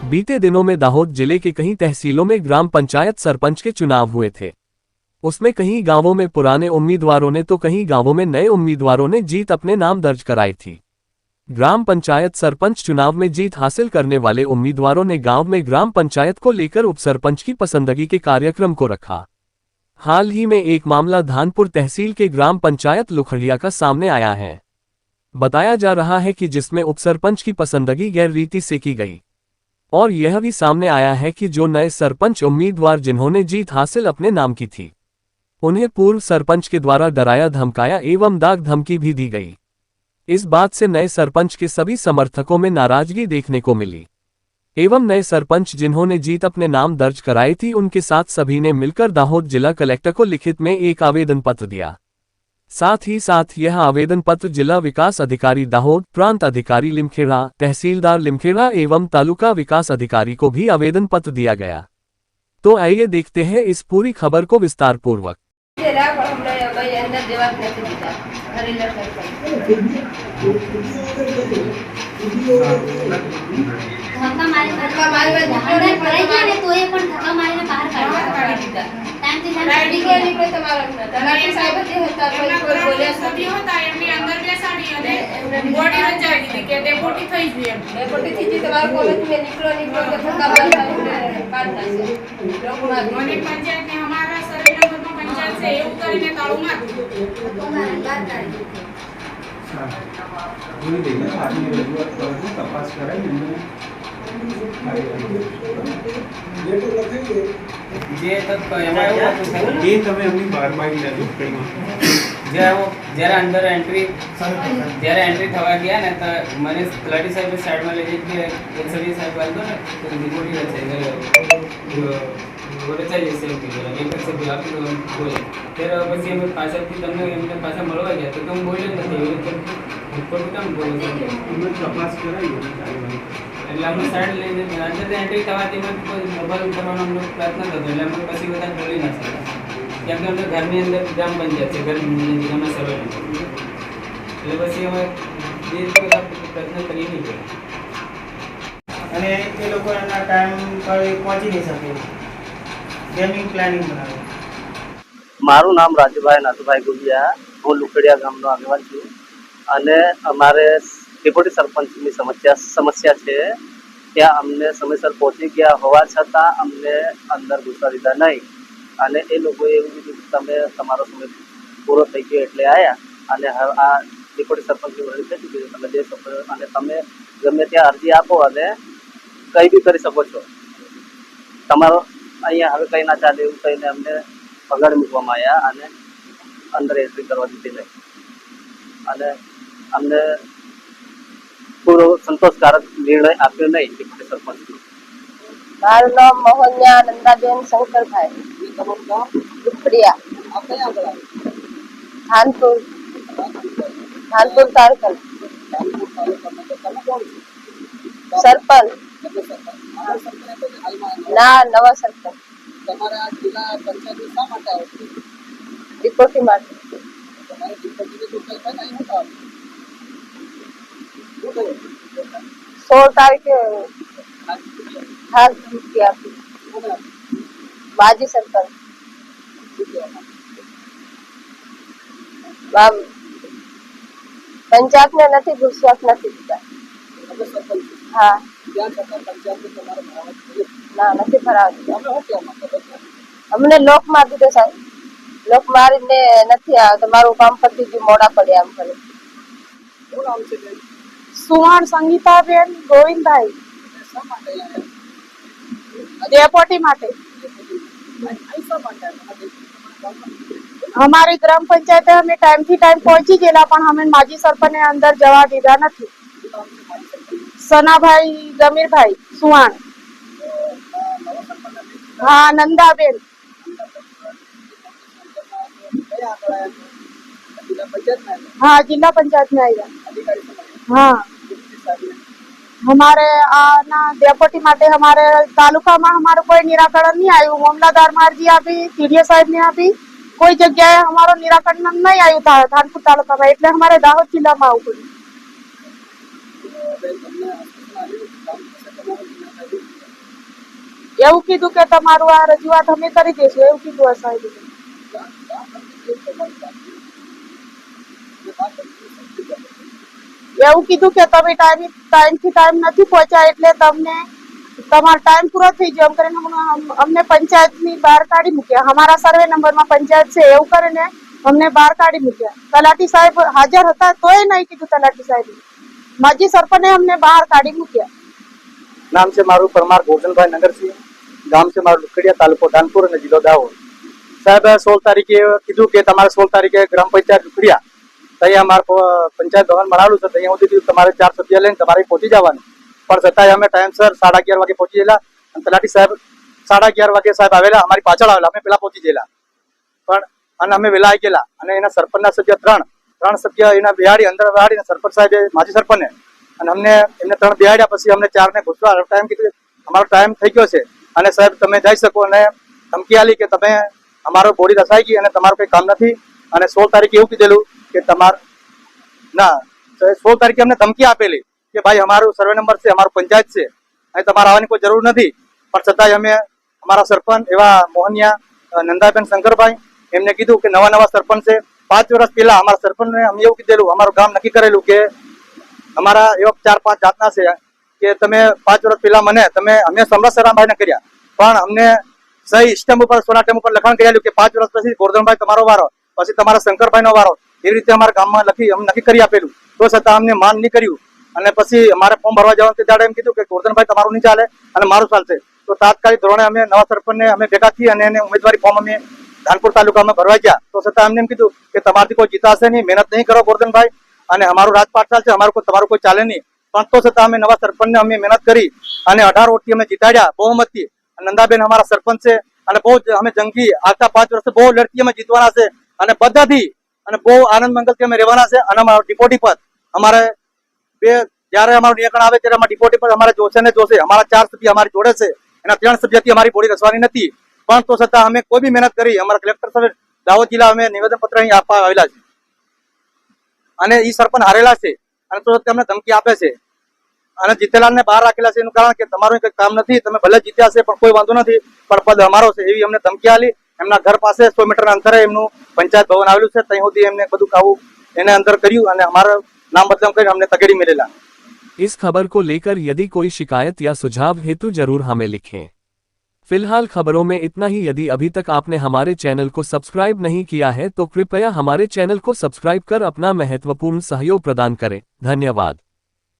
बीते दिनों में दाहोद जिले के कई तहसीलों में ग्राम पंचायत सरपंच के चुनाव हुए थे। उसमें कई गांवों में पुराने उम्मीदवारों ने तो कई गांवों में नए उम्मीदवारों ने जीत अपने नाम दर्ज कराई थी। ग्राम पंचायत सरपंच चुनाव में जीत हासिल करने वाले उम्मीदवारों ने गांव में ग्राम पंचायत को लेकर उपसरपंच की पसंदगी के कार्यक्रम को रखा। हाल ही में एक मामला धानपुर तहसील के ग्राम पंचायत लुखड़िया का सामने आया है। बताया जा रहा है कि जिसमें उपसरपंच की पसंदगी गैर रीति से की गई और यह भी सामने आया है कि जो नए सरपंच उम्मीदवार जिन्होंने जीत हासिल अपने नाम की थी, उन्हें पूर्व सरपंच के द्वारा डराया धमकाया एवं दाग धमकी भी दी गई। इस बात से नए सरपंच के सभी समर्थकों में नाराजगी देखने को मिली एवं नए सरपंच जिन्होंने जीत अपने नाम दर्ज कराई थी उनके साथ सभी ने मिलकर दाहोद जिला कलेक्टर को लिखित में एक आवेदन पत्र दिया। साथ ही साथ यह आवेदन पत्र जिला विकास अधिकारी दाहोद, प्रांत अधिकारी लिमखेड़ा, तहसीलदार लिमखेड़ा एवं तालुका विकास अधिकारी को भी आवेदन पत्र दिया गया। तो आइए देखते हैं इस पूरी खबर को विस्तार पूर्वक। तपास कराई જે તક એમાં એવું હતું એ તમે એમની બહાર મારી લીધું જ્યારે અંદર એન્ટ્રી થવા ગયા ને તો મને તલાટી સાહેબે સાઈડમાં લઈ જઈ કે એસડી સાહેબ આવ્યો ને તો રિપોર્ટિંગ છે બોલે ચાલી જશે એવું કીધું એક જ સભ્ય આપી દો બોલે ત્યારે પછી અમે પાછળથી તમને એમને પાછા મળવા ગયા તો હું બોલ્યો જ નથી એવી રીતે ઉપર કેમ બોલે એમને તપાસ કરાવી એટલે અમને સાઈડ લઈને અંદર એન્ટ્રી થવાથી મોબાઈલ ઉતારવાનો અમને પ્રયત્ન થતો એટલે અમે પછી બધા બોલી ના શકતા કેમ કે અમને ઘરની અંદર ગ્રામ પંચાયત છે ઘરની અમે સર્વે એટલે પછી અમે એ બધા પ્રયત્ન કરી નહીં ગયા અને એ લોકો એના ટાઈમ પર પહોંચી નહીં શકે ગેમિંગ પ્લાનિંગ બનાવે। મારું નામ રાજુભાઈ નાથુભાઈ ગુડિયા, હું લુખડિયા ગામનો આગેવાન છું અને અમારે ડેપ્યુટી સરપંચની સમસ્યા છે ત્યાં અમને સમયસર પહોંચી ગયા હોવા છતાં અમને અંદર ઘૂસવા દીધા નહીં અને એ લોકોએ એવું કીધું કે તમે તમારો સમય પૂરો થઈ ગયો એટલે આવ્યા અને આ ડેપ્યુટી સરપંચની વરણી થઈ ચૂકી છે, તમે જઈ શકો અને તમે ગમે ત્યાં અરજી આપો અને કંઈ બી કરી શકો છો, તમારો અહીંયા હવે કંઈ ના ચાલે એવું કહીને અમને ભગાડી મૂકવામાં આવ્યા અને અંદર એન્ટ્રી કરવા દીધી નહીં અને અમને પૂરો સંતોષકારક નિર્ણય આપ્યો નહીં ડેપ્યુટી સરપંચનો। મારું નામ મોહનિયા નંદાબેન શંકરભાઈ, લુખડિયા, ધાનપુર તાલુકા સરપંચ ના નવા સરપંચ રિપોર્ટિંગ માટે 16 તારીખે માજી સરપંચ પંચાયત ને નથી વિશ્વાસ નથી દીધા। હા ના નથી ફરાવતી, અમને લોક માર દીધો સાહેબ, લોક મારીને નથી આવે તો મારું કામ પતી ગયું, મોડા પડ્યા એમ કરે। સુવર્ણ સંગીતાબેન ગોવિંદભાઈ डेपोटी माटे हमारी ग्राम पंचायत हमें टाइम थी टाइम पहुंची गेला पण हमें माजी सरपंच ने अंदर जवा दीधा नहीं। सना भाई गमीर भाई सुवाण, हाँ नंदाबेन, हाँ जिला पंचायत में आएगा। हाँ हमारे ना डेपोटी माटे हमारे तालुका में हमारे कोई निराकरण नहीं आयु। मामलादार मारजी आपी, सीडीओ साहब ने आपी, कोई जगह हमारो निराकरण नहीं आयु था धानपुर तालुका में, એટલે हमारे दाहोद जिला में आવું પડ્યું। એવું કીધું કે તમારું આ રજૂઆત અમે કરી દઈશું એવું કીધું સાહેબે. એવું કીધું કે તમે ટાઈમથી ટાઈમ નથી પહોંચ્યા એટલે તમને તમારો ટાઈમ પૂરો થઈ ગયો એમ કરીને અમને પંચાયતની બહાર કાઢી મૂક્યા. અમારા સર્વે નંબરમાં પંચાયત છે એવું કરીને અમને બહાર કાઢી મૂક્યા. તલાટી સાહેબ હાજર હતા તોય નહીં કીધું તલાટી સાહેબ. માજી સરપંચે અમને બહાર કાઢી મૂક્યા. નામ છે મારું પરમાર ગોરધનભાઈ નગરસિંહ, ગામ છે મારું લુખડિયા, તાલુકો ધાનપુર અને જિલ્લો દાહોદ. સાહેબ 16 તારીખે કીધું કે તમારે 16 તારીખે ગ્રામ પંચાયત લુખડિયા ત્યાં અમારું પંચાયત ભવન બનાવેલું છે, ત્યાં સુધી તમારે 4 સભ્ય લઈને તમારે પહોંચી જવાનું. પણ છતાંય અમે ટાઈમસર 11:30 વાગે પહોંચી ગયેલા અને તલાટી સાહેબ 11:30 વાગે સાહેબ આવેલા, અમારી પાછળ આવેલા, અમે પેલા પહોંચી ગયેલા. પણ અને અમે વેલા આવી ગયેલા અને એના સરપંચના સભ્ય ત્રણ સભ્ય એના બિહાડી અંદર બિહાડી સરપંચ સાહેબે માજી સરપંચને અને અમને એમને 3 બિહાડ્યા. પછી અમને 4 ને ઘૂસવા ટાઈમ કીધું અમારો ટાઈમ થઈ ગયો છે અને સાહેબ તમે જઈ શકો અને ધમકી આલી કે તમે અમારો બોડી રસાઈ ગઈ અને તમારું કંઈ કામ નથી. અને 16 તારીખે એવું કીધેલું કે 16 તારીખે અમને ધમકી આપેલી કે ભાઈ અમારું સર્વે નંબર છે, અમારું પંચાયત છે અને તમારે આવવાની કોઈ જરૂર નથી. પણ છતાંય અમે અમારા સરપંચ એવા મોહનિયા નંદાબેન શંકરભાઈ એમને કીધું કે નવા સરપંચ છે. 5 વર્ષ પહેલા અમારા સરપંચને અમે એવું કીધેલું, અમારું ગામ નક્કી કરેલું કે અમારા એવા 4-5 જાતના છે કે તમે 5 વર્ષ પહેલા અમે સમરાસરામભાઈને કર્યા, પણ અમને સહી સ્ટેમ્પ ઉપર સોના સ્ટેમ્પ ઉપર લખાણ કરેલું કે 5 વર્ષ પછી ગોરધનભાઈ તમારો વારો, પછી તમારા શંકરભાઈનો વારો, એવી રીતે અમારા ગામમાં નક્કી કરી આપેલું. તો છતાં અમને માન નહીં કર્યું અને પછી અમારે ફોર્મ ભરવા જવાનું ત્યારે એમ કીધું કે ગોરધનભાઈ તમારું નહીં ચાલે અને મારું ચાલશે. તો તાત્કાલિક ધોરણે અમે નવા સરપંચને અમે ભેગા થઈ અને એને ઉમેદવારી ફોર્મ અમે ધાનપુર તાલુકામાં ભરવા ગયા. તો છતાં અમને એમ કીધું કે તમારાથી કોઈ જીતાશે નહીં, મહેનત નહીં કરો ગોરધનભાઈ અને અમારું રાજપાટ ચાલશે, તમારું કોઈ ચાલે નહીં. પણ તો છતાં અમે નવા સરપંચને અમે મહેનત કરી અને 18 વોટથી અમે જીતાડ્યા બહુમતથી. નંદાબેન અમારા સરપંચ છે અને બહુ અમે જંગી આવતા 5 વર્ષે બહુ લડતી અમે જીતવાના છે અને બધાથી અને બહુ આનંદ મંગલથી અમે રહેવાના છે. અને અમારા ડિપોટી પદ અમારે જયારે અમારું નિયંત્રણ આવે ત્યારે અમારા ડિપોટી પદ અમારે જોશે ને જોશે. અમારા 4 સભ્ય અમારી જોડે છે, એના 3 સભ્યથી અમારી બોડી રચવાની નથી. પણ તો છતાં અમે કોઈ બી મહેનત કરી. અમારા કલેક્ટર સાહેબ દાહોદ જિલ્લા અમે નિવેદન પત્ર અહીં આપવા આવેલા છે અને એ સરપંચ હારેલા છે અને તો અમને ધમકી આપે છે અને જીતેલાલને બહાર રાખેલા છે. એનું કારણ કે તમારું કંઈ કામ નથી, તમે ભલે જીત્યા છે પણ કોઈ વાંધો નથી, પણ પદ અમારો છે એવી અમને ધમકી આલી. એમના ઘર પાસે 100 મીટરના અંતરે એમનું પંચાયત ભવન આવેલું છે, ત્યાં સુધી એમને બધું ખાવું એને અંદર કર્યું અને અમારું नाम बदनाम कर हमने तगड़ी मिलेला। इस खबर को लेकर यदि कोई शिकायत या सुझाव हेतु जरूर हमें लिखें। फिलहाल खबरों में इतना ही। यदि अभी तक आपने हमारे चैनल को सब्सक्राइब नहीं किया है तो कृपया हमारे चैनल को सब्सक्राइब कर अपना महत्वपूर्ण सहयोग प्रदान करें। धन्यवाद।